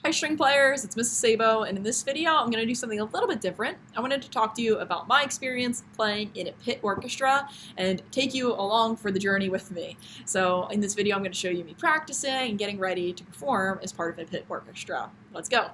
Hi string players, it's Mrs. Sabo, and in this video I'm going to do something a little bit different. I wanted to talk to you about my experience playing in a pit orchestra and take you along for the journey with me. So in this video I'm going to show you me practicing and getting ready to perform as part of a pit orchestra. Let's go!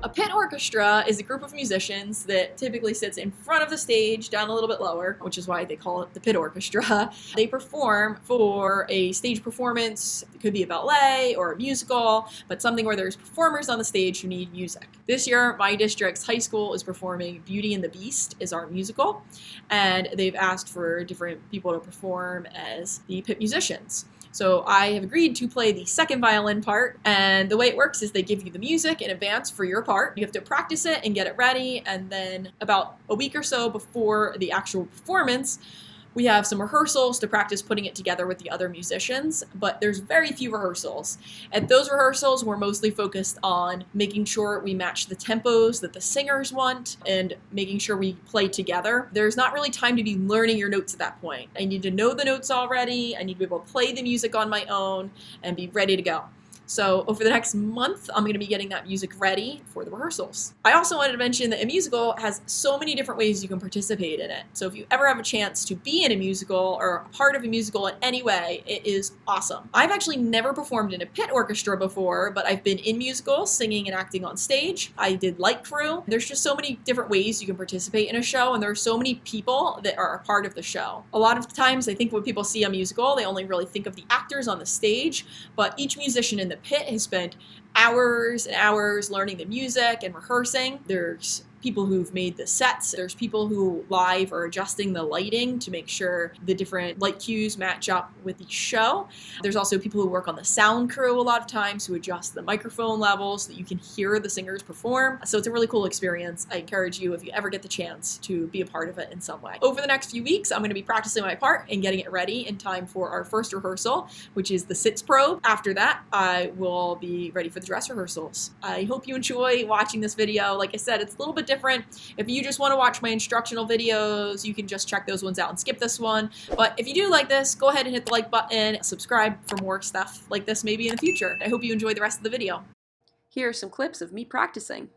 A pit orchestra is a group of musicians that typically sits in front of the stage, down a little bit lower, which is why they call it the pit orchestra. They perform for a stage performance. It could be a ballet or a musical, but something where there's performers on the stage who need music. This year, my district's high school is performing Beauty and the Beast as our musical, and they've asked for different people to perform as the pit musicians. So I have agreed to play the second violin part, and the way it works is they give you the music in advance for your part. You have to practice it and get it ready, and then about a week or so before the actual performance, we have some rehearsals to practice putting it together with the other musicians, but there's very few rehearsals. At those rehearsals, we're mostly focused on making sure we match the tempos that the singers want and making sure we play together. There's not really time to be learning your notes at that point. I need to know the notes already, I need to be able to play the music on my own and be ready to go. So over the next month, I'm going to be getting that music ready for the rehearsals. I also wanted to mention that a musical has so many different ways you can participate in it. So if you ever have a chance to be in a musical or a part of a musical in any way, it is awesome. I've actually never performed in a pit orchestra before, but I've been in musicals, singing and acting on stage. I did light crew. There's just so many different ways you can participate in a show, and there are so many people that are a part of the show. A lot of times, I think when people see a musical, they only really think of the actors on the stage, but each musician in the pit has spent hours and hours learning the music and rehearsing. There's people who've made the sets. There's people who live are adjusting the lighting to make sure the different light cues match up with each show. There's also people who work on the sound crew a lot of times who adjust the microphone levels so that you can hear the singers perform. So it's a really cool experience. I encourage you, if you ever get the chance, to be a part of it in some way. Over the next few weeks, I'm going to be practicing my part and getting it ready in time for our first rehearsal, which is the sits probe. After that, I will be ready for the dress rehearsals. I hope you enjoy watching this video. Like I said, it's a little bit different. If you just want to watch my instructional videos, you can just check those ones out and skip this one. But if you do like this, go ahead and hit the like button, subscribe for more stuff like this maybe in the future. I hope you enjoy the rest of the video. Here are some clips of me practicing.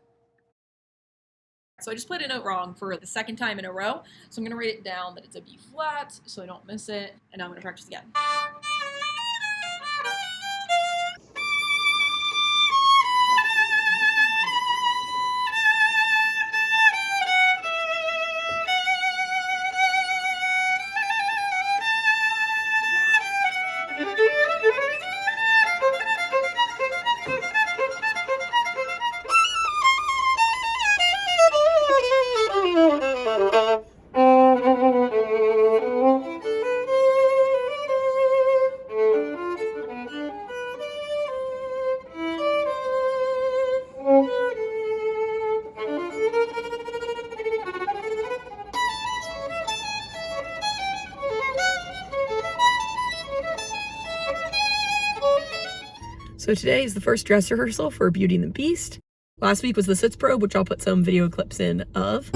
So I just played a note wrong for the second time in a row. So I'm going to write it down that it's a B flat so I don't miss it. And now I'm going to practice again. So today is the first dress rehearsal for Beauty and the Beast. Last week was the sits probe, which I'll put some video clips in of.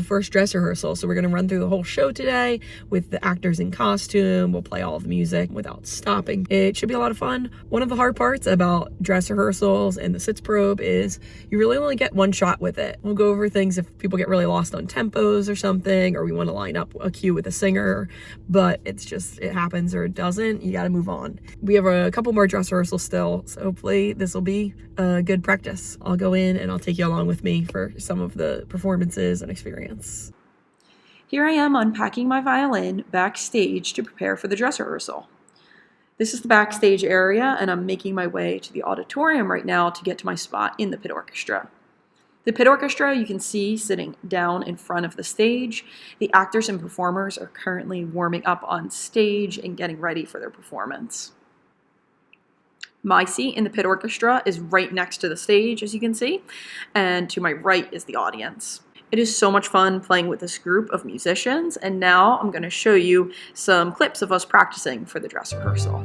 first dress rehearsal, so we're going to run through the whole show today with the actors in costume. We'll play all of the music without stopping. It should be a lot of fun. One of the hard parts about dress rehearsals and the sitz probe is you really only get one shot with it. We'll go over things if people get really lost on tempos or something, or we want to line up a cue with a singer, but it's just, it happens or it doesn't. You got to move on. We have a couple more dress rehearsals still, so hopefully this will be a good practice. I'll go in and I'll take you along with me for some of the performances and experience. Here I am unpacking my violin backstage to prepare for the dress rehearsal. This is the backstage area, and I'm making my way to the auditorium right now to get to my spot in the pit orchestra. The pit orchestra you can see sitting down in front of the stage. The actors and performers are currently warming up on stage and getting ready for their performance. My seat in the pit orchestra is right next to the stage, as you can see, and to my right is the audience. It is so much fun playing with this group of musicians, and now I'm going to show you some clips of us practicing for the dress rehearsal.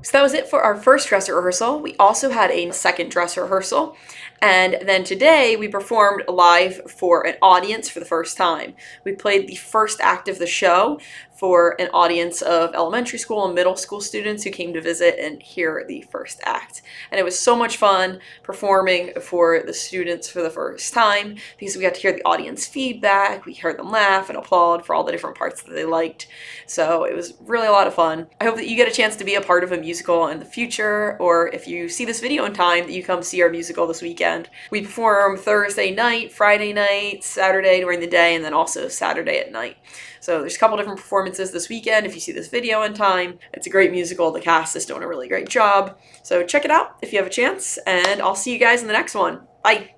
So that was it for our first dress rehearsal. We also had a second dress rehearsal. And then today we performed live for an audience for the first time. We played the first act of the show for an audience of elementary school and middle school students who came to visit and hear the first act. And it was so much fun performing for the students for the first time because we got to hear the audience feedback. We heard them laugh and applaud for all the different parts that they liked. So it was really a lot of fun. I hope that you get a chance to be a part of a musical in the future, or if you see this video in time, that you come see our musical this weekend. We perform Thursday night, Friday night, Saturday during the day, and then also Saturday at night. So there's a couple different performances this weekend if you see this video in time. It's a great musical. The cast is doing a really great job. So check it out if you have a chance, and I'll see you guys in the next one. Bye!